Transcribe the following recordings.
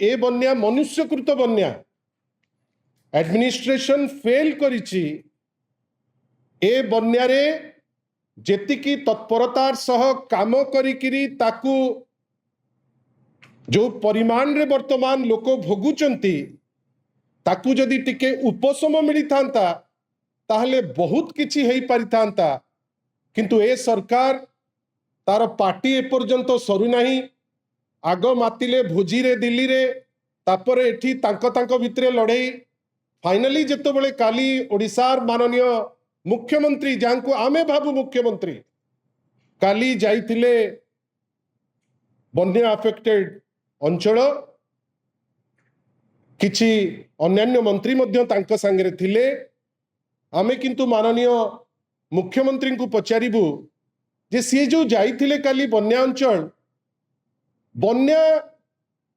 ए बन्या मनुष्यकृत बन्या administration fail करिछि ए बन्या रे जेतिकी तत्परतार सह काम करिकिरी ताकू जो परिमाण रे वर्तमान लोक भोगुचंती ताकू जदि टिके उपशम मिली थांता ताहले बहुत किछि हेई पारि थांता किंतु ए सरकार तार पार्टी एपर्यंत सरू नाही आग मातिले भोजी रे दिल्ली रे तापरे एठी तांको भितरे लड़ाई फाइनली जेतबेले काली ओडिशार माननीय मुख्यमंत्री जांको आमे भाबु मुख्यमंत्री काली जाइथिले बन्या अफेक्टेड अंचल किछि अन्यान्य मंत्री मध्य तांको संगे थिले आमे किंतु माननीय मुख्यमंत्री को पचारिबु जे सी जो जाइथिले काली बन्या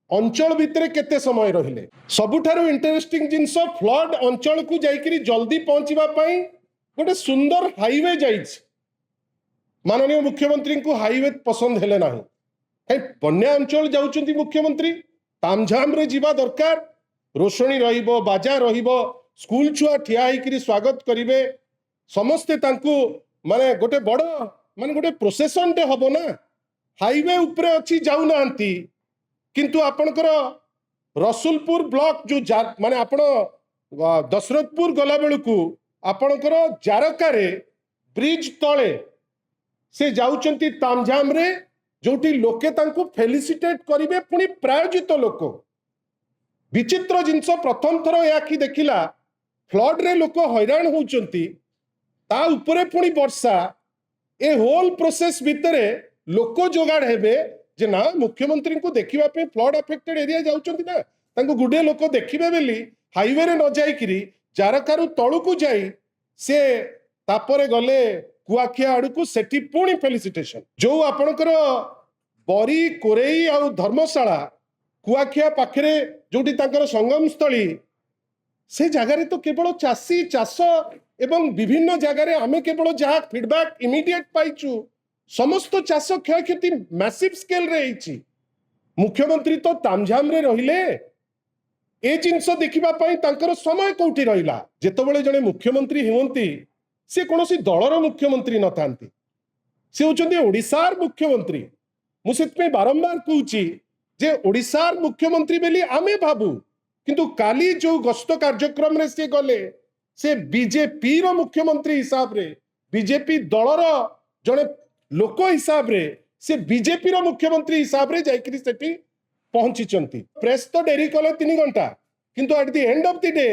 अंचल भितरे केते समय रहिले सबुठारु इंटरेस्टिंग जिंस फ्लड अंचल को जाइकरी जल्दी पहुंचीबा पई गोटे सुंदर हाईवे जाइछ माननीय मुख्यमंत्री को हाईवे पसंद हेले नाही बन्या अंचल जाउचंती मुख्यमंत्री तामझाम रे जीवा दरकार रोशनी रहिबो बाजा रहिबो स्कूल छुआ ठिया होइकरी स्वागत करिवे समस्ते तांकू माने गोटे बड़ माने गोटे प्रोसेसन टे हबो ना हाईवे उपरे अछि जाउ नांती किंतु आपनकर रसुलपुर ब्लॉक जो माने आपण दशरथपुर गला बेलकू आपनकर जारकारे ब्रिज तळे से जाउचंती तामझाम रे जोटी लोके तांकू फेलिसिटेट करिवे पुनी प्रायोजित लोक विचित्र जिंस प्रथम थर याखी देखिला फ्लड रे लोक हैरान होउचंती ता उपरे पुनी वर्षा ए होल प्रोसेस भितरे लोक जोगाड़ हेबे जे ना मुख्यमंत्री को देखिबा पे फ्लड अफेक्टेड एरिया जाउचंती ना तांको गुडे लोक देखिबे बेली हाईवे रे न जाइकिरी जारकारु तळु को जाई से तापरे गले कुआखिया आड़ू सेठी पुणी फेलिसिटेशन जो आपणकर बरी कोरेई आ धर्मशाला कुआखिया पाखरे जोटी तांकर संगम स्थली से जगार तो केवल चाषी चाष एवं विभिन्न जगार आमे केवल जहाँ फीडबैक इमिडिएट पाइचु समस्त चाष क्षयक्षति मैसिव स्केल रे होइछि मुख्यमंत्री तो तामझाम रे रहिले ए जिंस देखिबा पई तांकर समय कोठी रहिला जेतबेले जने मुख्यमंत्री हेवंती से कौन दलर मुख्यमंत्री न था से होचंदी ओडिशार मुख्यमंत्री मुझे बारंबार कहूची जे ओडिशार मुख्यमंत्री बेली आमे भाबू किंतु काली जो गस्त कार्यक्रम रे से गले से बीजेपी रो मुख्यमंत्री हिसाब रे बीजेपी दलर जने लोक हिसाब रे से बीजेपी रो मुख्यमंत्री हिसाब रे जाइकरी सेठी पहुंची चंती प्रेस तो डेरी कले 3 घंटा किंतु at the end of the day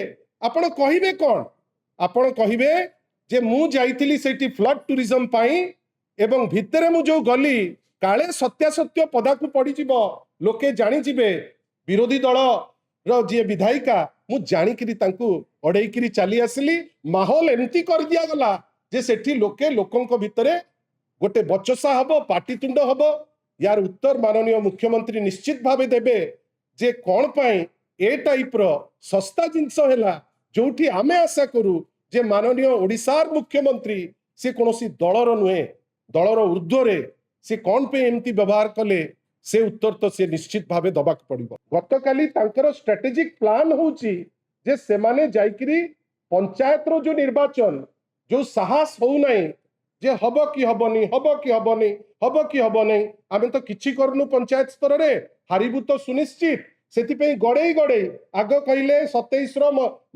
आपण कहिबे कोन आपण कहिबे जे मु जाइथिली सेठी फ्लड टूरिज्म पाई एवं भितरे मु जो गली काले सत्यासत्य पदाकू पड़ी जीवो लोके जानी जिबे विरोधी दल रो जे विधायिका मु जानिकरी तांकू अड़ेइकरी चली आसली माहौल एमती कर दिया गला जे सेठी लोके लोकंक भितरे गोटे बचसा हबो पाटितुंड हबो यार उत्तर माननीय मुख्यमंत्री निश्चित भावे देबे जे कोन पाई ए टाइप रो सस्ता जिंस हैला जोठी आमे आशा करू जे माननीय ओडिशार मुख्यमंत्री से कौन दलर नुहे दलर ऊर्ध्वरे से कौन पे एमती व्यवहार कले से उत्तर तो से निश्चित भावे दबाक पड़िबो गत काली तांकर स्ट्रेटेजिक प्लान होची जे से माने जाइकरी पंचायत रो जो निर्वाचन जो साहस हो नाही जे हबो कि हबनी हबो कि हबनी हबो कि हबनी आमे तो किछि करनु पंचायत स्तर रे हारिबु तो सुनिश्चित सेति गड़े गड़े आग कहले 27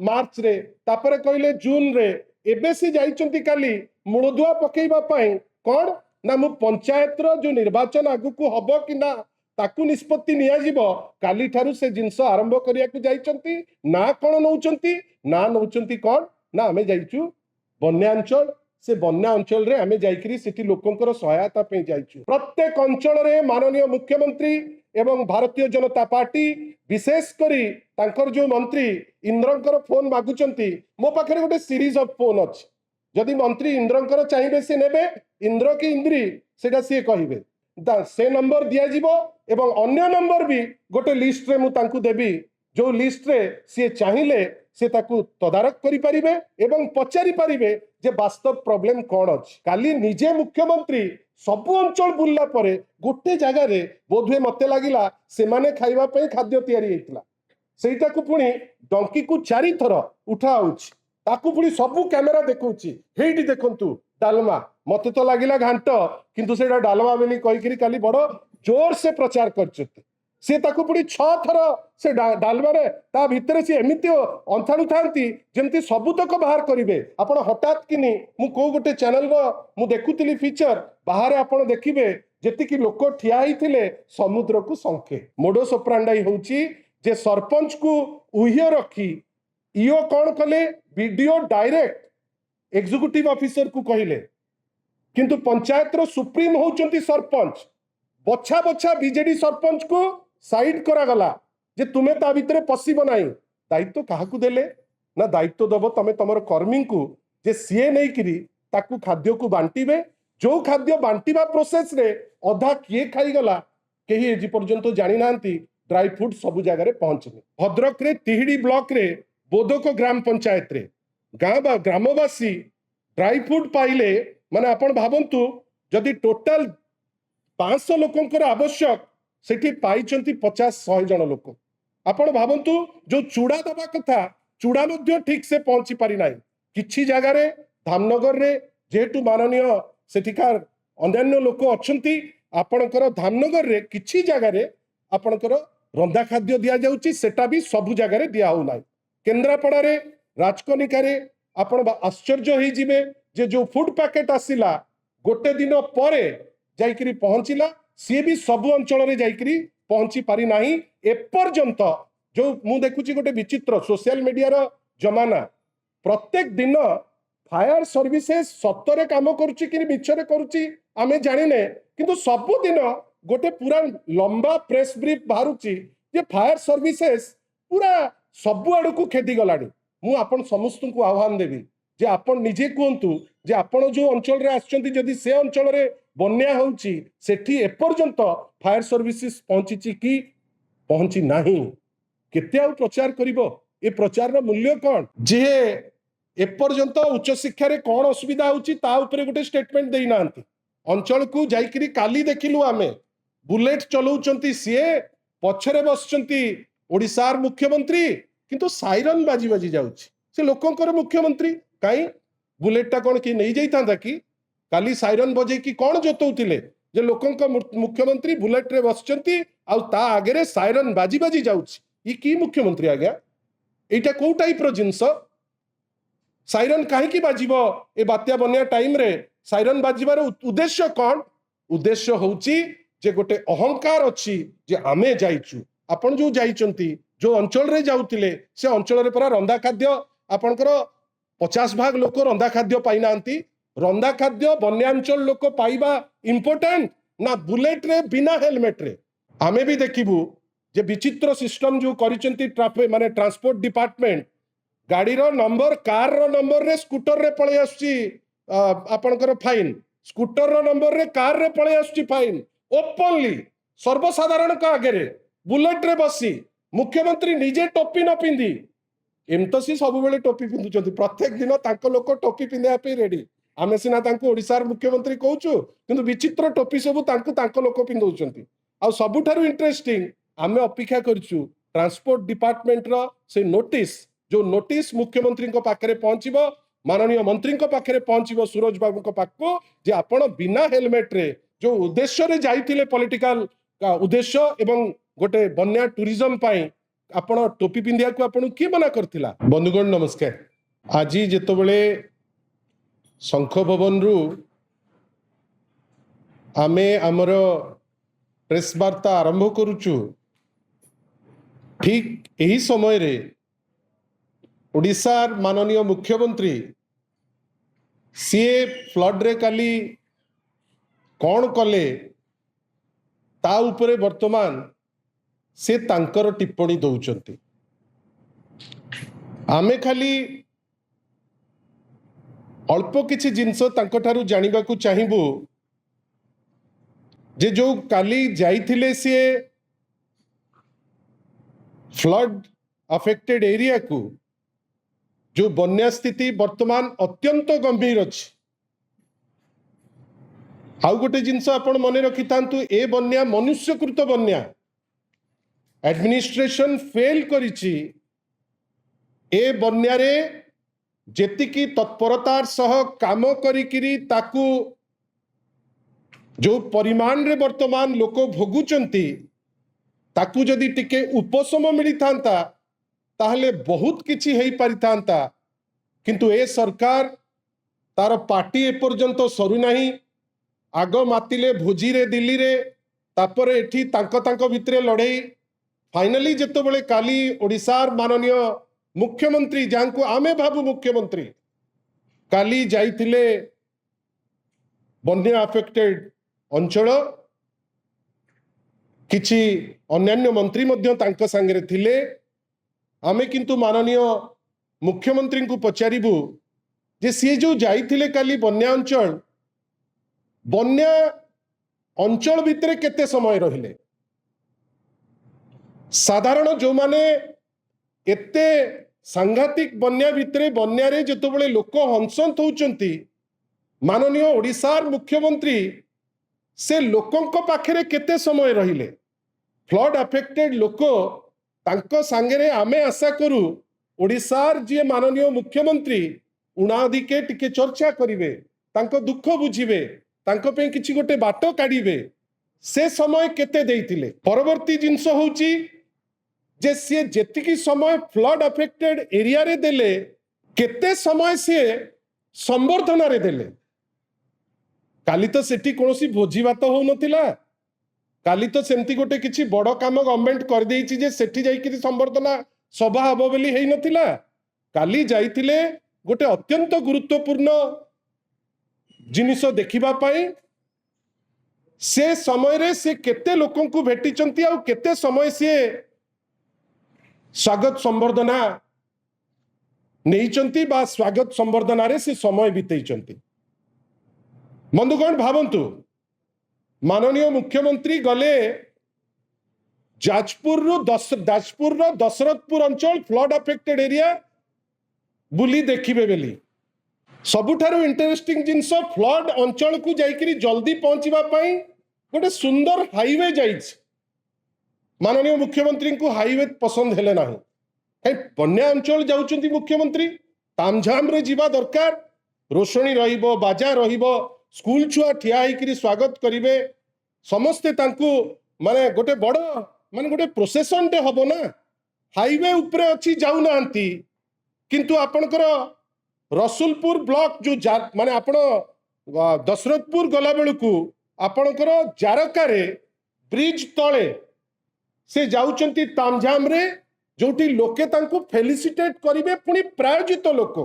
मार्च रे तापरे कहले जून रे एबे से जाइचंती काली मूलधुआ पकेइबा पई कोन ना मु पंचायत रो जो निर्वाचन आगु को हबो कि ना ताकू निष्पत्ति निया जीवो काली ठारू से जिंस आरंभ करिया को जाइचंती ना कोन नउचंती ना नउचंती कोन ना हमें जाइचु बन्यांचल से बन्या अंचल रे हमें जाइकरी सिटी लोकंकर सहायता पे जाइचु प्रत्येक अंचल रे माननीय मुख्यमंत्री एवं भारतीय जनता पार्टी विशेष करी तांकर जो मंत्री इंद्रंकर फोन मागुचंती मो पाखरे गोटे सीरीज ऑफ फोन अछि जदि मंत्री इंद्रंकर चाहिए से नेबे इंद्र की इंद्री सेटा से कहिबे से नंबर दिया जीवो एवं अन्य नंबर भी गोटे लिस्ट रे मु तांकू देबी जो लिस्ट रे से चाहिए से ताकू तदारक करि परिबे एवं पचारि परिबे जे वास्तव प्रॉब्लम कोन अछि काली निजे मुख्यमंत्री सबु अंचल बुलला परे गोटे जगार बोधे मत लगिला से माने खाइबा पे खाद्य तैयारी होइतिला सेटा को पुणी डंकी को 4 थर उठा होउछि ताकू पुणी सबु कैमेरा देखौछि हेइटी देखंतु डालमा मते तो लगिला घांट किंतु सेटा डालमा बेली कहिकरी काली बड़ जोर से प्रचार करछथि से ताकू पुणी 6 थर से डालमा रे ता भितरे से एमिति अंथाणु थांती जेमति सबुतक बाहर करिवे आपण हठात किनी मु को गोटे चैनल रो मु देखुतिली फीचर बाहर आपण देखिबे जेतिकी लोक ठिया हिथिले समुद्र को संखे मोडोस ऑपरेंडी होउची जे सरपंच को उहियो रखी इयो कौन कले वीडियो डायरेक्ट एग्जीक्यूटिव ऑफिसर को कहले किंतु पंचायत रो सुप्रीम होउचंती सरपंच बछा बछा बीजेडी सरपंच को साइड करा गला जे तुमे ता भितरे पसिबो नाही दायित्व काहाकू देले ना दायित्व दबो तमे तमर कर्मी को जे सीए नै किरी ताकू खाद्य को बांटीबे जो खाद्य बांटीबा प्रोसेस रे अधा किए खाई गला केही एजी पर्यंत जानि नांती ड्राई फ्रूट सब जगह रे पहुंचनी भद्रक रे तिहिडी ब्लॉक रे बोधक ग्राम पंचायत रे ग्रामवासी ड्राई फ्रूट पाइले माने आपण भाबंतु जदि टोटल 500 लोकंकर आवश्यक सेठी पाइचंती 50-100 जन लोक आपण भाबंतु जो चूड़ा दबा कथा चूड़ा मध्य ठीक से पहुंची पारि नाही किछि जगह रे धामनगर रे जेतु माननीय सेठिकार अन्यान्य लोक अछंती आपणकर धामनगर रे किछि जगह रे आपणकर रंधा खाद्य दिया जाउची सेटा भी सब जगह रे दिया हो नाही केंद्रापड़ा रे राजकनिका रे आपण आश्चर्य होई जिवे जे जो फूड पैकेट आसिला गोटे दिन परे जाइकरी पहुंचिला सी भी सब अंचल रे जाइकरी पहुंची पारि नाही एपर्यंत जो मु देखुची गोटे विचित्र सोशल मीडिया रो जमाना प्रत्येक दिन फायर सर्विसेस सत्तरे काम करुची कि मिछरे करुची आमे जानिने किंतु सब दिन गोटे पूरा लंबा प्रेस ब्रीफ बाहरुची जे फायर सर्विसेस पूरा सब आड़ को खेदी गलानी मु आपन समस्त को आह्वान देवी जे आपन निजे कहतु जे आपन जो अंचल रे आछंती जदि से अंचल रे बन्या होउची सेठी एपर्यंत फायर सर्विसेस पहुंची कि पहुंची नाही केते आ प्रचार करिवो ए प्रचार रो मूल्य कोन जे एपर्यंत उच्च शिक्षा रे कोन असुविधा होउची ता ऊपर गोटे स्टेटमेंट देई नांती अंचल को जाइकरी काली देखिलु आमे बुलेट चलाउचंती सीए पछरे बसचंती ओडिसार मुख्यमंत्री किंतु साइरन बाजी बाजी जाउची से लोकंकर मुख्यमंत्री काई बुलेटा कौन कि नहीं जाइता कि काली साइरन बजे कि कौन जोतौथिले जे लोकंक मुख्यमंत्री बुलेट रे बसचंती आ ता आगे रे साइरन बाजी बाजी जाउची ई की मुख्यमंत्री आज्ञा एटा को टाइप रो जिंस साइरन काहे कि बाजिबो ए बात्या बन्या टाइम रे साइरन बाजिबार उद्देश्य कौन उद्देश्य होउची जे गोटे अहंकार अछि जे आमे जाइचु आपण जो जाइचंती जो अंचल रे जाउतिले से अंचल रे परा रंधा खाद्य आपणकर 50 भाग लोक रंधा खाद्य पाई नांती रंधा खाद्य बन्यांचल लोक पाइबा इंपोर्टेंट ना बुलेट रे बिना हेलमेट रे आमे भी देखिबू जे विचित्र सिस्टम जो करिसंती ट्रैफिक माने ट्रांसपोर्ट डिपार्टमेंट गाड़ी रो नंबर कार रो नंबर रे स्कूटर रे पळे आछी आपणकर फाइन स्कूटर रो नंबर रे कार रे पळे आछी फाइन ओपनली सर्वसाधारण का आगे रे बुलेट रे बसी मुख्यमंत्री निजे टोपी न पिंदी एमतसी सब बेले टोपी पिंधुचंती प्रत्येक दिन तांको लोक टोपी पिंधिया पे रेडी आमे सिना तांको ओडिसार मुख्यमंत्री कहूचु किंतु विचित्र टोपी सब तांको लोक पिंधुचंती आ सबुठारु इंटरेस्टिंग आमे अपेक्षा करछु ट्रांसपोर्ट डिपार्टमेंट रो से नोटिस जो नोटिस मुख्यमंत्री को पाखरे पहुंचीबो माननीय मंत्री को पाखरे पहुंचीबो सूरज बाबू को पाखको जे आपण बिना हेलमेट रे जो उद्देश्य रे जाइथिले पॉलिटिकल उद्देश्य एवं गोटे बन्या टूरिज्म पाई आपण टोपी पिंधिया को आपण की मना करथिला बंधुगण नमस्कार आज जेतबेले शंख भवन रु आमे हमर प्रेस वार्ता आरंभ करूचु ठीक यही समय रे ओडिशार माननीय मुख्यमंत्री सीए फ्लड रे काली कौन कले ता उपरे वर्तमान से तांकर टिप्पणी दौचंती आमे खाली अल्प किछि जिंस तांको ठारू जानिबा को चाहिबू जे जो काली जाइथिले से फ्लड अफेक्टेड एरिया को जो बन्या स्थिति वर्तमान अत्यंत गंभीर अछि आउ गोटे जिनस आपण मन रखि थांतु ए बन्या मनुष्यकृत बन्या एडमिनिस्ट्रेशन फेल करिछि ए बन्या रे जेतिकी तत्परतार सह काम करिकिरी ताकू जो परिमाण रे वर्तमान लोक भोगुचंती ताकू जदि टिके उपशम मिली थांता ताहले बहुत किछि हेई पारि थांता किंतु ए सरकार तार पार्टी ए पर्यंत सरू नाही आग मातिले भोजी रे दिल्ली रे तापर एठी तांको भितरे लड़ाई फाइनली जेतबेले काली ओडिशार माननीय मुख्यमंत्री जांको आमे भाबु मुख्यमंत्री काली जाइथिले बन्या अफेक्टेड अंचल किछि अन्यान्य मंत्री मध्य तांको संगे थिले आमे किंतु माननीय मुख्यमंत्री को पचारिबु जे सी जो जाइथिले काली बन्या अंचल भितरे केते समय रहिले साधारण जो माने एते सांघातिक बन्या भितरे बन्या रे जेतबेले लोक हंसंत होउचंती माननीय ओडिशार मुख्यमंत्री से लोकंक पाखरे केते समय रहिले फ्लड अफेक्टेड लोक तांको सांगरे आमे आशा करू ओडिशार जे माननीय मुख्यमंत्री उणाधिके टिके चर्चा करिवे तांको दुख बुझिवे तांको पे किछि गोटे बाटो काढिबे से समय केते देइथिले परवर्ती जिंस होउची जे से जेतिकी समय फ्लड अफेक्टेड एरिया रे देले केते समय से संवर्धन रे देले काली तो सेठी कोनोसी भोजी बात हो नथिला काली तो सेमती गोटे किछि बड़ काम गवर्नमेंट कर देइछि जे सेठी जाई कि संवर्धना सभा हबो बेली हेई नथिला काली जाइथिले गोटे अत्यंत गुरुत्वपूर्ण जिनिस देखिबा पाई से समय रे से केते लोकन को भेटिचंती आ केते समय से स्वागत संवर्धना नहींचंती बा स्वागत संवर्धना रे से समय बितेइचंती बंधुगण भावंतु माननीय मुख्यमंत्री गले जाजपुर रो दशरथपुर अंचल फ्लड अफेक्टेड एरिया बुली देखिबे बेली सबुठारु इंटरेस्टिंग जिनस फ्लड अंचल को जाइकरी जल्दी पहुंचीबा पाई गोटे सुंदर हाईवे जाइछ माननीय मुख्यमंत्री को हाईवे पसंद हेले नाही कहीं बन्या अंचल जाउचंती मुख्यमंत्री तामझाम रे जीवा दरकार रोशनी रहिबो बाजा रहिबो स्कूल छुआ ठिया होइकरी स्वागत करिवे समस्ते तांकू माने गोटे बड़ माने गोटे प्रोसेसन टे हबो ना हाईवे ऊपर अछि जाउ नांती किंतु आपनकर रसुलपुर ब्लॉक जो माने आपण दशरथपुर गला बेलू आपणकर जारकारे ब्रिज तले से जाउचंती तामझाम रे जोटी लोके तांकू फेलिसिटेट करिवे पुनी प्रायोजित लोक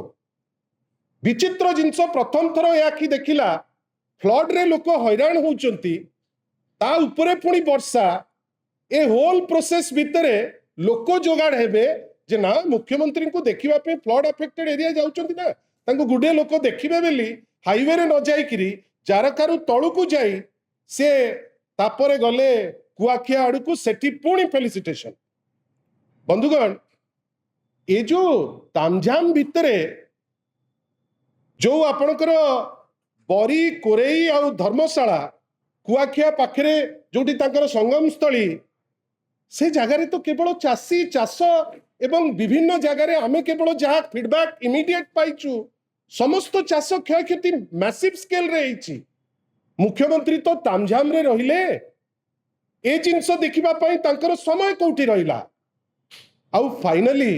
विचित्र जिंस प्रथम थर याखी देखिला फ्लड रे लोक हैरान होउचंती ता उपरे पुनी वर्षा ए होल प्रोसेस भितरे लोक जोगाड़ हेबे जे ना मुख्यमंत्री को देखिबा पे फ्लड अफेक्टेड एरिया जाउचंती ना तांको गुडे लोक देखिबे बेली हाईवे रे न जाइकरी जारकारु तळु को जाई से तापरे गले कुआखिया आड़ू को सेठी पुणी फेलिसिटेशन बंधुगण ये जो तामझाम भितरे जो आपणकर बरी कोरेई आ धर्मशाला कुआखिया पाखरे जोटी तांकर संगम स्थली से जगार तो केवल चाषी चाष एवं विभिन्न जगार आमे केवल जहाँ फीडबैक इमिडिएट पाइचु समस्त चाष क्षयक्षति मैसिव स्केल रे होइछि मुख्यमंत्री तो तामझाम रे रहिले ए जिनस देखिबा पाई तांकर समय कोठी रहिला आउ फाइनली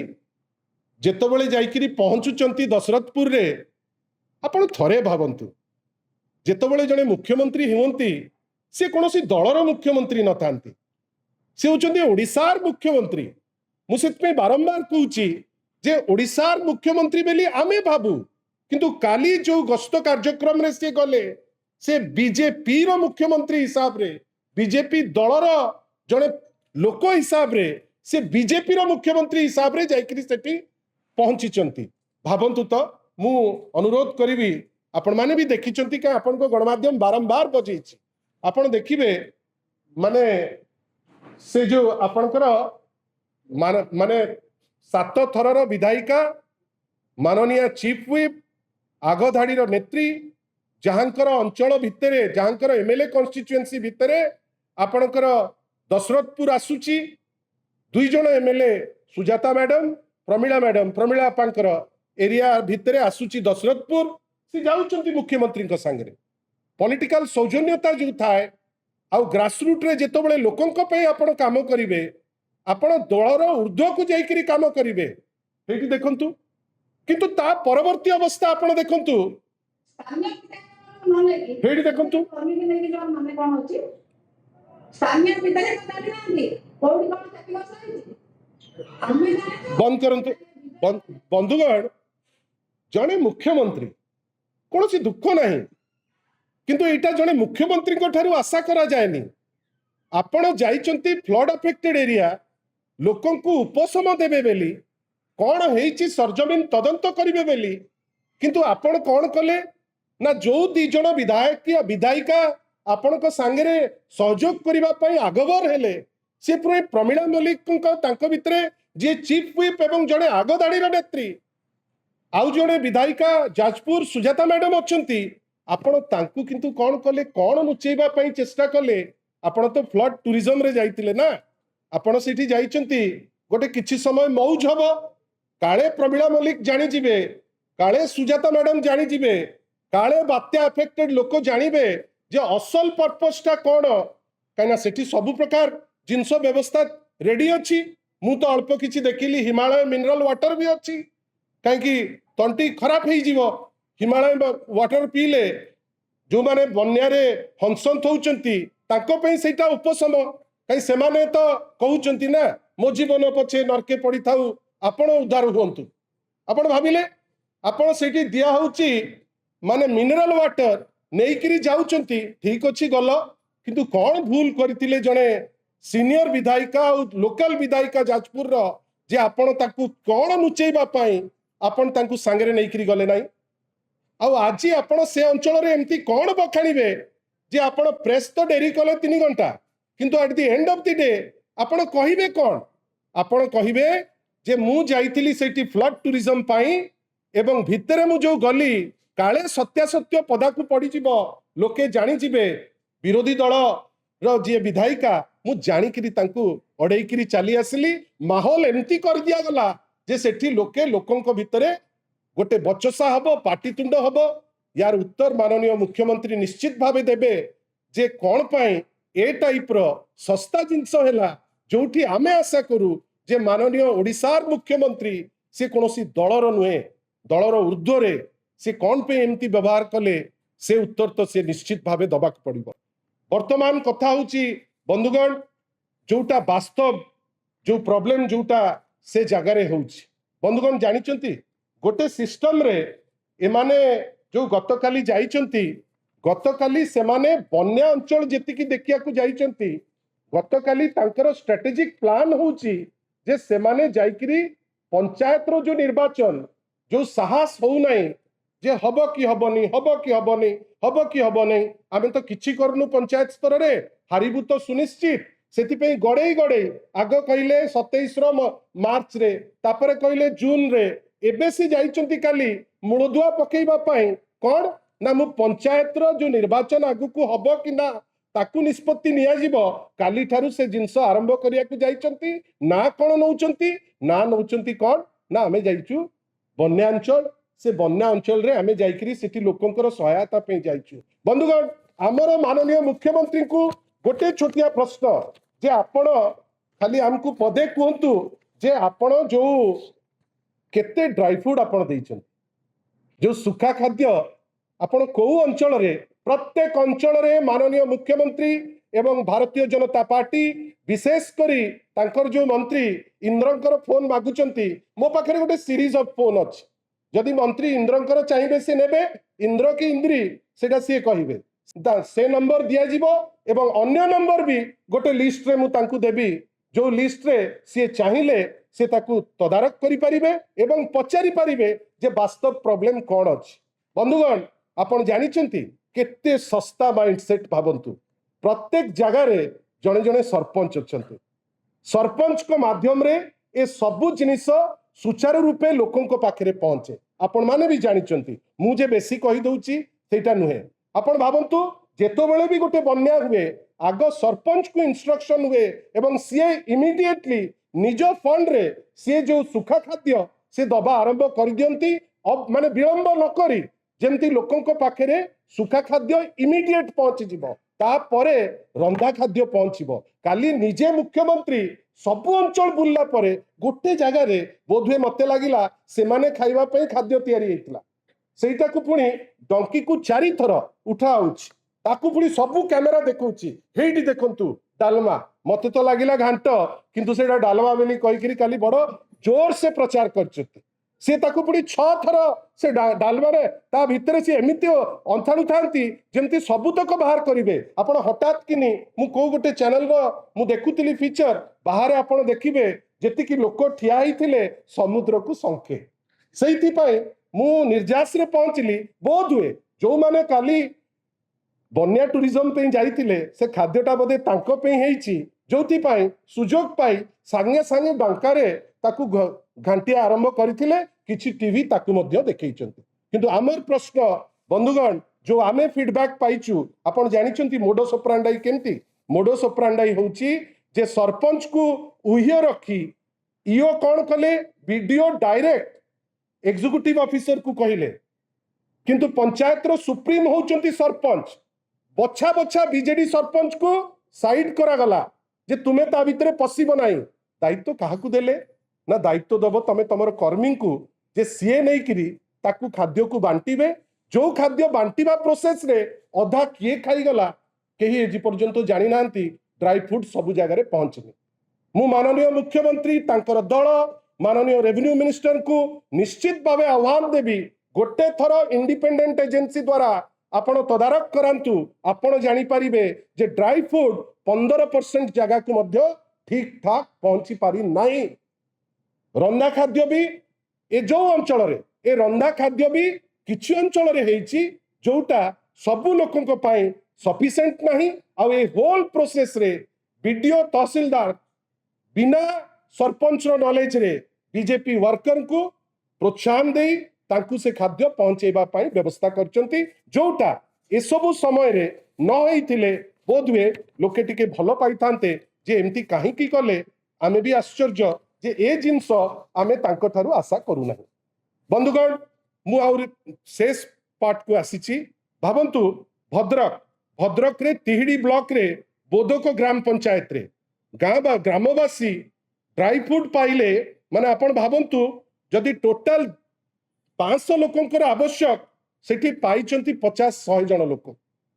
जेतबेले जाइकरी पहुंचुचंती दशरथपुर रे आपण थरे भावंतु जेतबेले जने मुख्यमंत्री हुंती से कोनोसी दलर मुख्यमंत्री न थांती से होचंती ओडिशार मुख्यमंत्री मुसेतपे बारंबार कहूची जे ओडिशार मुख्यमंत्री बेली आमे भाबू किंतु काली जो गस्त कार्यक्रम रे से गले से बीजेपी रो मुख्यमंत्री हिसाब रे बीजेपी दलर जने लोक हिसाब रे से बीजेपी रो मुख्यमंत्री हिसाब रे जाइकरी सेठी पहुंचीचंती भावंतु तो मु अनुरोध करिवि आपण माने भी देखिचंती का आपण को गणमाध्यम बारंबार बजेछि आपण देखिबे माने से जो आपणकर माने 7 थरर विधायिका माननीय चीफ व्हिप आगधाड़ी नेत्री जहाँकर अंचल भितरे जहाँकर एमएलए कन्स्टिट्युएंसी भितरे आपणकर दशरथपुर आसुची 2 जण एमएलए सुजाता मैडम प्रमिला अपांकर एरिया भितरे आसुची दशरथपुर से जाउचंती मुख्यमंत्री संगे पॉलिटिकल सौजन्यता जो थाए आउ ग्रासरूट रे जेतबेले लोकंक पे आपण काम करिवे आपण दलर ऊर्ध्व को जाइकरी काम करिवे हेठी देखंतु किंतु ता परवर्ती अवस्था आपण देखंतु हेठी देखंतु बंद करंतु बंधुगण जने मुख्यमंत्री कौन सी दुख नहीं किंतु एटा जने मुख्यमंत्री को ठारू आशा करा जाएनी आपण जाइचंती फ्लड अफेक्टेड एरिया लोकन को उपशम देबे बेली कौन हेची सरजमीन तदंत करिवे बेली किंतु आपण कौन कले ना जो 2 जण विधायक या विधायिका आपण को सांगरे सहयोग करिवा पई आगवर हेले से पुरे प्रमिला मलिक तांको भितरे जे चीफ व्हिप एवं जने आगदाड़ी नेत्री आउ जने विधायिका जाजपुर सुजाता मैडम अच्छंती आपण तांकु किंतु कौन कले कौन लुचेबा पई चेष्टा कले आपण तो फ्लड टूरिज्म रे जाइतिले ना आपण सेठी जाइचंती गोटे किछि समय मौज हबो काळे प्रमिला मलिक जानि जिवे काळे सुजाता मैडम जानि जिवे काळे बात्या अफेक्टेड लोक जानिबे जे असल पर्पसटा कौन कहीं सेठी सब प्रकार जिनस व्यवस्था रेडी अच्छी मु तो अल्प किछि देखिली हिमालय मिनरल वाटर भी अच्छी कहीं तंटी खराब हो हिमालय वाटर पीले जो माने बन्यारे हंसंत होउचंती तांको पई सेटा उपशम कहीं सेमाने तो कहउचंती ना मो जीवन पछे नरके पड़ी थाउ आपण उद्धार हुंतु आपण भाबिले आपण सेठी दिया होउची माने मिनरल वाटर नेइकिरी जाउचंती ठीक अछि गल किंतु कौन भूल करथिले जणे सीनियर विधायिका और लोकल विधायिका जाजपुर रो जे आपण ताकू कौन नुचेबा पई आपण तांकू सांगरे नेइकिरी गले नाही आ आज आपण से अंचल रे एमती कौन बखाणीबे जे आपण प्रेस तो डेरी कले 3 घंटा किंतु at the end of the day आपण कहिबे कौन आपण कहिबे जे मु जाइतिली सेठी फ्लड टूरिज्म पाई एवं भितरे मु जो गली काले सत्यासत्य पदाकू पड़ी जीव लोके जानी जीवे विरोधी दल रो जे विधायिका मु जानिकिरी तांकू अड़ेइकिरी चली आसली माहौल एमती कर दिया गला जे सेठी लोके लोकंक भितरे गोटे बचसा हबो पाटितुंड हबो यार उत्तर माननीय मुख्यमंत्री निश्चित भावे देबे जे कौन पाई ए टाइप रो सस्ता जिंस हैला जोठी आमे आशा करू जे माननीय ओडिशार मुख्यमंत्री से कोनोसी दलर नुहे दलर ऊर्ध्व रे से कौन पे एमती व्यवहार कले से उत्तर तो से निश्चित भावे दबाक पड़िबो वर्तमान कथा होची बंधुगण जोटा वास्तव जो प्रॉब्लम जोटा से जगार होची बंधुगण जानिचंती गोटे सिस्टम रे एमाने जो गतकाली जाइचंती गतकाली सेमाने बन्या अंचल जेतिकी देखिया को जाइचंती गतकाली तांकर स्ट्रेटेजिक प्लान होची जे सेमाने जाइकरी पंचायत रो जो निर्वाचन जो साहस हो नहीं जे हब कि हबनी हब कि हबनी हब कि हबनी आमे तो किछि करनु पंचायत स्तर रे हारिबु तो सुनिश्चित सेति गड़े गड़े आग कहले 27 मार्च रे तापरे कहले जून रे एबे से जाइचंती काली मूलदुआ पकेइबा पई कोन ना मु पंचायत रो जो निर्वाचन आगु को हब कि ना ताकू निष्पत्ति निया जीवो काली ठारू से जिंस आरंभ करिया को जाइचंती ना कोन नउचंती ना नउचंती कोन ना आमे जाइचु बन्यांचल से बन्या अंचल रे आमे जाइकरी सेठी लोकंकर सहायता पे जाइचु बंधुगण आमर माननीय मुख्यमंत्री को गोटे छोटिया प्रश्न जे आपण खाली हमकु पदे कहतु जे आपण जो केते ड्राई फ्रूट आपण देइछन जो सुखा खाद्य आपण को अंचल रे प्रत्येक अंचल रे माननीय मुख्यमंत्री एवं भारतीय जनता पार्टी विशेष करी तांकर जो मंत्री इंद्रंकर फोन मागुचंती मो पाखरे गोटे सीरीज ऑफ फोन अछि जदि मंत्री इंद्रंकर चाहिए से नेबे इंद्र की इंद्री सेटा से कहिबे से नंबर दिया जीवो एवं अन्य नंबर भी गोटे लिस्ट रे मु तांकु देबी जो लिस्ट रे से चाहिए से ताकु तदारक करि परिबे एवं पचारि परिबे जे वास्तव प्रॉब्लम कोन अछि बंधुगण आपण जानिचंती केते सस्ता माइंडसेट भाबंतु प्रत्येक जगह रे जने जने सरपंच अछंती सरपंच को माध्यम रे ए सबु जिनिस सुचारू रूपे लोकों को पाखरे पहुंचे आपण माने भी जानिचंती मुझे बेसी कही दउची सेटा नुहे आपण भावंतु जेतोबेले भी गोटे बन्या हुए आग सरपंच को इंस्ट्रक्शन हुए एवं सीए इमिडिएटली निज फंड रे सी जो सुखा खाद्य से दबा आरंभ कर दियंती अब माने विलंब न करी जेमती लोकंक पाखरे सुखा खाद्य इमिडिएट पहुंची जिवो तापरे रंधा खाद्य पहुंचीबो काली निजे मुख्यमंत्री सबु अंचल बुल्ला परे गोटे जगह रे बोधुए मते लागिला से माने खाइबा पई खाद्य तयारी हेतला सेटा को पुणी डंकी को 4 थर उठा आउछि ताकू पुणी सबु कैमेरा देखौछि हेइटी देखंतु डालमा मते तो लागिला घांट किंतु सेटा डालमा बेली कहि करी काली बड़ जोर से प्रचार करछथि से ताकू पुणी 6 थर से डालमा रे ता भितरे से एमिति अंथाणु थांती जेमति सबुतक बाहर करिवे आपण हठात किनी मु को गोटे चैनल रो मु देखुतिली फीचर बाहर आपण देखिबे जेति कि लोक ठिया हिथिले समुद्र को संखे सेइति पई मु निर्जास रे पहुंचली बोध हुए जो माने काली बन्या टूरिज्म पे जाइतिले से खाद्यटा बोधे तांको पे हेइची जोथि पाई सुजोग पाई सांगे सांगे डंकारे ताकू घंटी आरंभ करथिले किछि टीवी ताकू मध्य देखैचंती किंतु आमर प्रश्न बंधुगण जो आमे फीडबैक पाइचु आपण जानिचंती मोडस ऑपरेंडाई केमती मोडस ऑपरेंडाई होउची जे सरपंच को उह्य रखी इयो कोन कले वीडियो डायरेक्ट एग्जीक्यूटिव ऑफिसर को कहिले किंतु पंचायत रो सुप्रीम होउचंती सरपंच बछा बछा बीजेडी सरपंच को साइड करा गला जे तुमे ता भितरे पसिबो नाही दायित्व काहाकू देले ना दायित्व दबो तमे तमर कर्मी को जे सीए नै करी ताकू खाद्य को बांटीबे जो खाद्य बांटीबा प्रोसेस रे अधा किए खाई गला केही एजी पर्यंत जानि नांती ड्राई फ्रूट सब जगह रे पहुंचनी मु माननीय मुख्यमंत्री तांकर दल माननीय रेवेन्यू मिनिस्टर को निश्चित भावे आह्वान देबी गोटे थर इंडिपेंडेंट एजेंसी द्वारा आपण तदारक करांतु आपण जानि परिबे जे ड्राई फ्रूट 15% जगह को मध्य ठीक ठाक पहुंची पारी नाही रंधा खाद्य भी ए जो अंचल रे ए रंधा खाद्य भी किछि अंचल रे हेइची जोटा सबु लोकंक पाई सफिशिएंट नाही आ ए होल प्रोसेस रे वीडियो तहसीलदार बिना सरपंच रो नॉलेज रे बीजेपी वर्कर को प्रोत्साहन देई तांकु से खाद्य पहुंचेबा पाई व्यवस्था करचंती जोटा ए सबु समय रे न होइथिले बोधवे लोके टिके भलो पाइथांते जे एमती काहे की कले आमे भी आश्चर्य जे ए जिंस आमे तांको थारु आशा करू नाही बंधुगण मु आउर शेष पार्ट को आसीची भाबंतु भद्रक रे तिहिडी ब्लॉक रे बोदक ग्राम पंचायत रे ग्रामवासी ड्राई फ्रूट पाइले माने आपण भाबंतु जदि टोटल 500 लोकंकर आवश्यक सेठी पाइचंती 50-100 जन लोक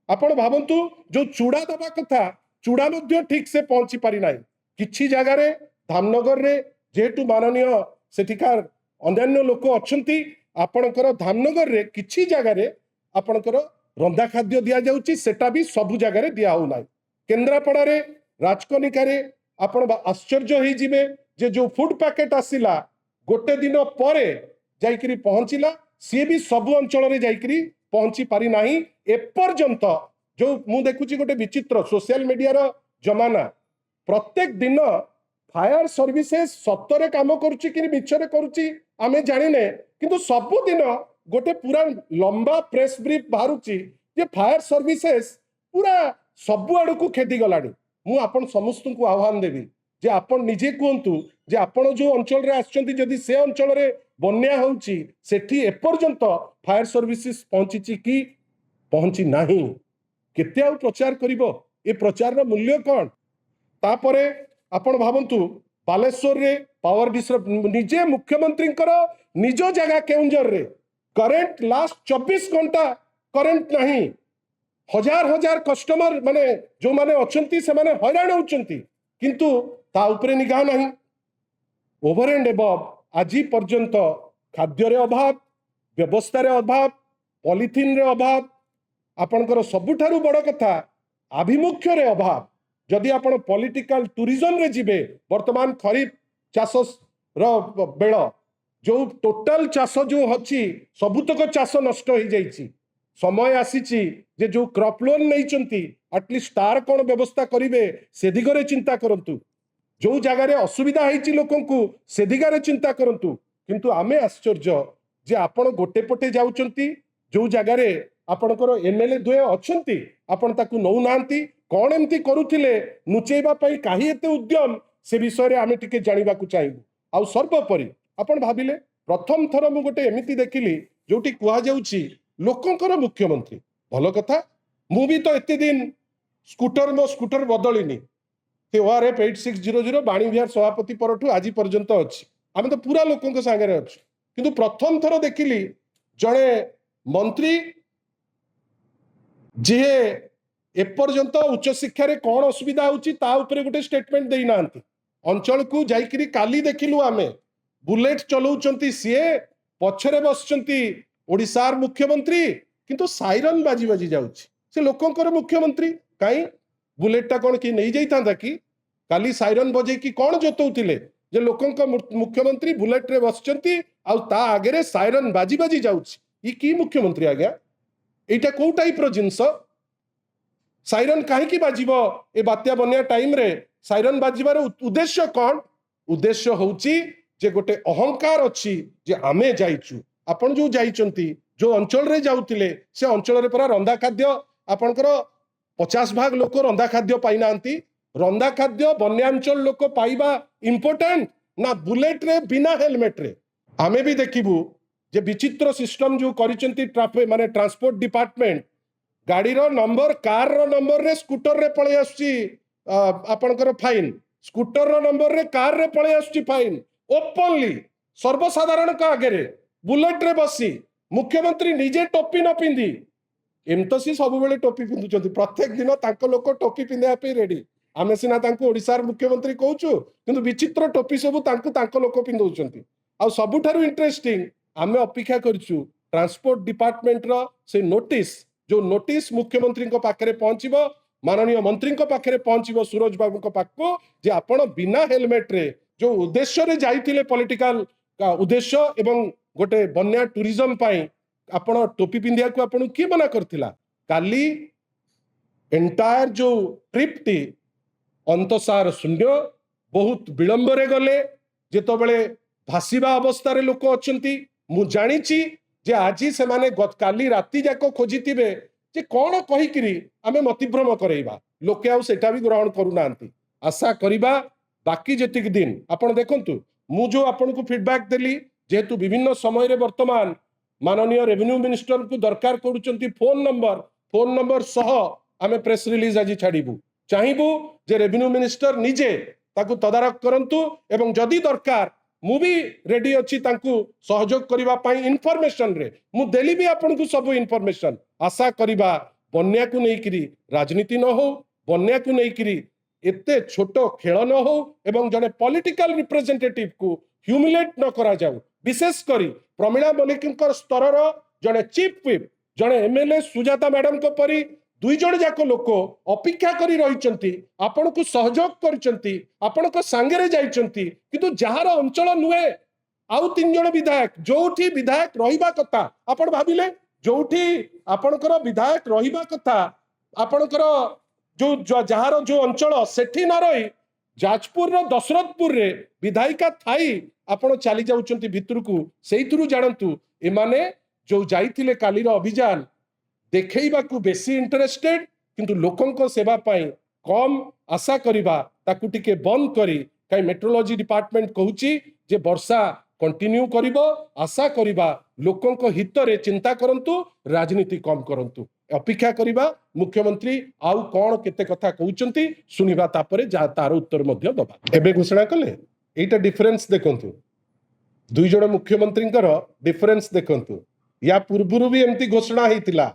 आपण भाबंतु जो चूड़ा दबा कथा चूड़ा मध्य ठीक से पहुंची पारि नाही किछि जगह रे धामनगर रे जेतु माननीय सेठिकार अन्यान्य लोक अछंती आपणकर धामनगर रे किछि जगह रे आपणकर रंधा खाद्य दिया जाउची सेटा भी सब जगह रे दिया हो नाही केंद्रापड़ा रे राजकनिका रे आपण आश्चर्य होई जिवे जे जो फूड पैकेट आसिला गोटे दिन परे जाइकरी पहुंचिला सी भी सब अंचल रे जाइकरी पहुंची पारि नाही एपर्यंत जो मु देखुची गोटे विचित्र सोशल मीडिया रो जमाना प्रत्येक दिन फायर सर्विसेस सत्तरे काम करुची कि मिछरे करुची आमे जानिने किंतु सब दिन गोटे पूरा लंबा प्रेस ब्रीफ बाहरुची जे फायर सर्विसेस पूरा सब आड़ को खेदी गलानी मु आपण समस्त को आह्वान देवी जे आपण निजे कहतु जे आपण जो अंचल रे आछंती जदि से अंचल रे बन्या होउची सेठी एपर्यंत फायर सर्विसेस पहुंची कि पहुंची नाही केते आ प्रचार करिवो ए प्रचार रो मूल्य कोन तापरे आपण भाबंतु बालेश्वर रे पावर डिस्ट्रप निजे मुख्यमंत्री निज जगह केउंजर रे करेंट लास्ट 24 घंटा करेंट नहीं हजार हजार कस्टमर माने जो माने अछंती से माने हैरान होचंती किंतु ता उपरे निगाह नहीं ओवर एंड एबव आजी पर्यंत खाद्य रे अभाव व्यवस्था रे अभाव पॉलिथिन रे अभाव आपनकर सबुठारु बड़ कथा आभिमुख्य रे अभाव जदि आपण पॉलिटिकल टूरिज्म रे जिबे वर्तमान खरीफ चाष रो बेळ जो टोटल चाष जो अछि सबुतक चाष नष्ट हो जाइछि समय आसीछि जे जो क्रॉप लोन नैचंती एटलिस्ट तार कोन व्यवस्था करिवे से दिगरे चिंता करंतु जो जगह रे असुविधा होइछि लोकंकु से दिगरे चिंता करंतु किंतु आमे आश्चर्य जे आपण गोटे पटे जाउचंती जो जगह रे आपणकर एमएलए दुए अच्छी आपण ताकू नौ नांती कौन एमती करुथिले नुचेबा पई काहे एते उद्यम से विषय रे आमे टिके जानिबा को चाहबू आ सर्वोपरि आपण भाबिले प्रथम थर मु गोटे एमिति देखिली जोटी कुआ जाउची लोकंकर मुख्यमंत्री भल कथा मु भी तो एते दिन स्कूटर मो स्कूटर बदलिनी ते ओआरएफ 8600 बाणी विहार सभापति परठू आज पर्यंत अच्छी आम तो पूरा लोकों सागर अच्छु किंतु प्रथम थर देखिली जड़े मंत्री जी एपर्यंत उच्च शिक्षा रे कौन असुविधा होची ता उपरे गोटे स्टेटमेंट देई नांती अंचल को जाइकरी काली देखिलु आमे बुलेट चलाउचंती सीए पछरे बसचंती ओडिसार मुख्यमंत्री किंतु साइरन बाजी बाजी जाउची से लोकंकर मुख्यमंत्री काई बुलेटटा कौन कि नहीं जाइता कि काली साइरन बजे कि कौन जोतौतिले जे लोकंक मुख्यमंत्री बुलेट रे बसचंती आ ता आगे रे साइरन बाजी बाजी जाउची ई की मुख्यमंत्री आज्ञा एटा को टाइप रो जिंस साइरन काहे की बाजिबो ए बात्या बन्या टाइम रे साइरन बाजिबार उद्देश्य कौन उद्देश्य होउची जे गोटे अहंकार अच्छी जे आमे जाइचु आपण जो जाइचंती जो अंचल रे जाउतिले से अंचल रे परा रंदा खाद्य आपणकर 50 भाग लोक रंदा खाद्य पाई नांती रंदा खाद्य बन्यांचल लोक पाइबा इंपोर्टेंट ना बुलेट रे बिना हेलमेट रे आमे भी देखिबू जे विचित्र सिस्टम जो करिचंती ट्राफिक माने ट्रांसपोर्ट डिपार्टमेंट गाड़ी रो नंबर कार रो नंबर रे स्कूटर रे पळे आछी आपणकर फाइन स्कूटर रो नंबर रे कार रे पळे आछी फाइन ओपनली सर्वसाधारण का आगे रे बुलेट रे बसी मुख्यमंत्री निजे टोपी न पिंदी एमतसी सब बेले टोपी पिंदुचंती प्रत्येक दिन तांको लोक टोपी पिंदिया पे रेडी आमे सिना तांको ओडिसार मुख्यमंत्री कहूचु किंतु विचित्र टोपी सब तांको लोक पिंदुचंती आ सबुठारु इंटरेस्टिंग आमे अपेक्षा करछु ट्रांसपोर्ट डिपार्टमेंट रो से नोटिस जो नोटिस मुख्यमंत्री को पाखरे पहुंचीबो माननीय मंत्री को पाखरे पहुंचीबो सूरज बाबू को पाखको जे आपण बिना हेलमेट रे जो उद्देश्य रे जाइतिले पॉलिटिकल का उद्देश्य एवं गोटे बन्या टूरिज्म पाई आपण टोपी पिंदिया को आपण की मना करथिला काली एंटायर जो ट्रिप टी अंतसार शून्य बहुत विलंब रे गले जेतो बेले भासीबा अवस्था रे लोक अछंती मु जानिची जे आजी से माने काली राती जाको खोजितिबे जे कोन कहिकरी आमे मतिभ्रम करैबा लोके आउ सेटा भी ग्रहण करू नांती आशा करिबा बाकी जेतिक दिन आपण देखंतु मु जो आपण को फीडबैक देली जेतु विभिन्न समय रे वर्तमान माननीय रेवेन्यू मिनिस्टर को दरकार करूचंती फोन नंबर सह आमे प्रेस रिलीज आज छाड़िबू चाहिबू जे रेवेन्यू मिनिस्टर निजे ताकू तदारक करंतु एवं जदि दरकार मु भी रेडी अच्छी तांकू सहयोग करबा पई इन्फॉर्मेशन रे मु देली भी आपन को सब इन्फॉर्मेशन आशा करिबा बन्या को नै करी राजनीति न हो बन्या को नै करी एते छोटो खेल न हो एवं जने पॉलिटिकल रिप्रेजेंटेटिव को ह्यूमिलेट न करा जाऊ विशेष करी प्रमिला मलिक स्तर जने चीफ व्हिप जने एमएलए सुजाता मैडम को परी दुई जण जाक लोक अपेक्षा करी रहिचंती आपण को सहयोग करचंती आपण को सांगरे जाइचंती किंतु जहार अंचल नुहे आउ 3 जण विधायक जोठी विधायक रहिबा कथा आपण भाबिले जोठी आपणकर विधायक रहिबा कथा आपणकर जो जहार जो अंचल सेठी न रही जाजपुर रो दशरथपुर रे विधायिका थाई आपण चली जाउचंती भितर को सेइथुरु जानंतु एमाने जो जाइथिले काली रो अभियान देखैबा को बेसी इंटरेस्टेड किंतु लोकन को सेवा पाई कम आशा करिबा ताकू टिके बंद करी काई मेट्रोलॉजी डिपार्टमेंट कहूची जे वर्षा कंटिन्यू करिबो आशा करिबा लोकन को हित रे चिंता करंतु राजनीति कम करंतु अपेक्षा करिबा मुख्यमंत्री आउ कोन केते कथा कहउचंती सुनिबा तापरे जा तार उत्तर मध्य दबा एबे घोषणा कले एटा डिफरेंस देखंतु दुई जण मुख्यमंत्रींकर डिफरेंस देखंतु या पूर्वरु भी एमती घोषणा हेतिला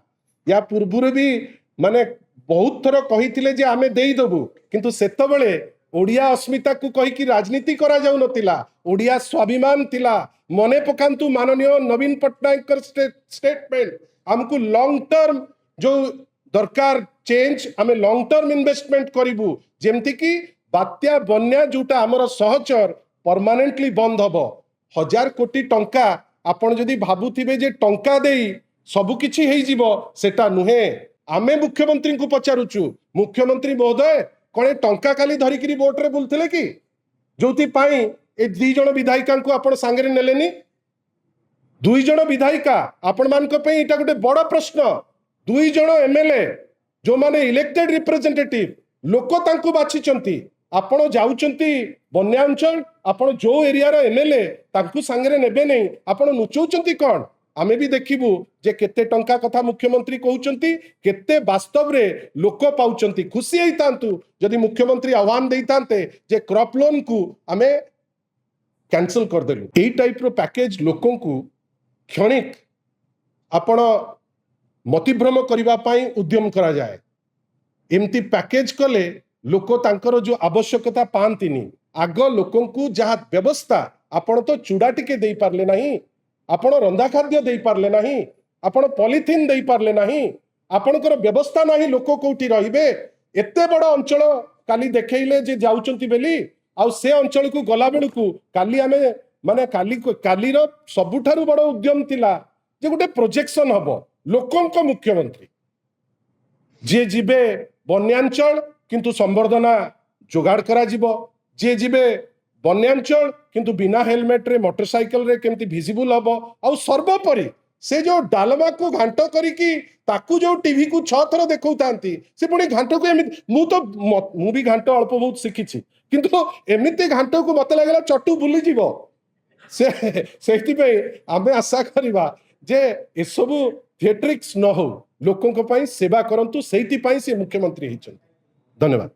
या पूर्वरु भी माने बहुत थर कहिथिले जे आमे देई दबु किंतु सेतबेले ओडिया अस्मिता को कहि कि राजनीति करा जाउ नतिला ओडिया स्वाभिमान तिला मने पकांतु माननीय नवीन पटनायक स्टेटमेंट हमकु लॉन्ग टर्म जो दरकार चेंज आमे लॉन्ग टर्म इन्वेस्टमेंट करिवु जेमति कि बात्या बन्या जोटा हमर सहचर परमानेंटली बंद हबो 1000 कोटी टंका आपण जदि भाबुथिबे जे टंका देई सबु किछि हेई जीवो सेटा नुहे आमे मुख्यमंत्री को पचारुचु मुख्यमंत्री महोदय कोने टंका काली धरिकिरी बोट रे बुलथिले कि जोति पाई ए 2 जण विधायिका को आपण सांगरे नेलेनी 2 जण विधायिका आपण मान को पे एटा गोटे बड़ प्रश्न दुई जण एमएलए जो माने इलेक्टेड रिप्रेजेंटेटिव लोक तांकु बाछिचंती आपण जाउचंती बन्या अंचल आपण जो एरिया रो एमएलए तांकु संगरे नेबे नहीं आपण नुचौचंती कोन आमे भी देखिबु जे केते टंका कथा मुख्यमंत्री कहउचंती केते वास्तव रे लोक पाउचंती खुशी हेइतांतु जदि मुख्यमंत्री आह्वान देइतांते जे क्रॉप लोन को आमे कैंसल कर देलु एई टाइप रो पैकेज लोकों को क्षणिक आपण मतिभ्रम करबा पई उद्यम करा जाए एमती पैकेज कले लोक तांकर जो आवश्यकता पांतिनी आग लोकों को जहाँ व्यवस्था आपण तो चूड़ा टिके दे पारले नहीं आपण रंधा खाद्य दे पारले नहीं आपण पॉलिथिन दे पारले नहीं आपणकर व्यवस्था नहीं लोक कोठी रहिबे एते बड़ अंचल काली देखैले जे जाउचंती बेली आ से अंचल को गला बेलू काली आमे माने कालीर सबुठारु बड़ उद्यम थिला जे गोटे प्रोजेक्शन हबो लोकंक मुख्यमंत्री जे जिबे बन्यांचल किंतु संवर्धना जोगाड़ करा जिवो जे जिबे बन्यांचल किंतु बिना हेलमेट रे मोटरसाइकिल रे केमती विजिबल हबो आ सर्वोपरि से जो डालमा को घांट करिकी ताकू जो टीवी को 6 थर देखौतांती से पुणी घांट को एमिति मु भी घांट अल्प बहुत शिखिछि किंतु एमिति घांट को मते लागला चटू भूली जीवो से सेति पे आमे आशा करिबा जे ए सब थिएट्रिक्स न हो लोकों को पई सेवा करंतु सेति पई से मुख्यमंत्री हिचन धन्यवाद।